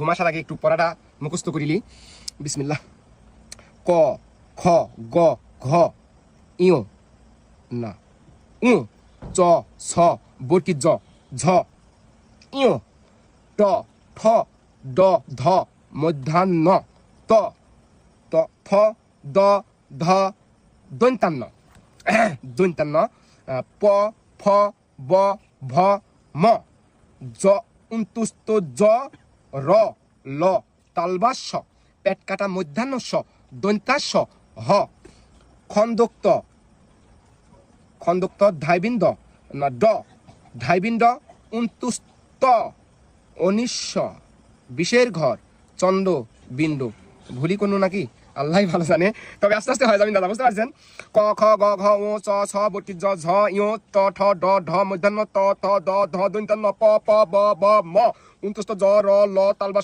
ঘুমাসার আগে একটু পড়াটা মুখস্থ করিলি। বিসমিল্লাহ। ক খ গ ঘ ইয় না উ চ ছ বর্কি জ ঝ ইয় ট ঠ ড ধ মধ্যাহ্ন ত ত থ দ ধ দন্তান্ন দন্তান্ন প ফ ব ভ ম জ উন্তুস্ত জ র ল তালবাস্য পেট কাটা মধ্যাহ্নস্য দন্তাস্য হ খন্দোক্ত খন্দোক্ত ধাইবিন্দ না ড ধাইবিন্দ উন্তুস্ত অনিশ্ব বিষের ঘর চন্দ বিন্দু ভুলি কোনো নাকি আল্লাহ ভালো জানে, তবে আস্তে আস্তে হয়ে যাবেন দাদা, বুঝতে পারছেন? ক খ গ ঘ ও চ ছ বর্তি জ ঝ ইয় ট ঠ ড ঢ মধ্যাহ্ন ত থ দ ধ দন্তান্ন প প ব ভ ম উন্তুস্ত জ র ল তালবাস্য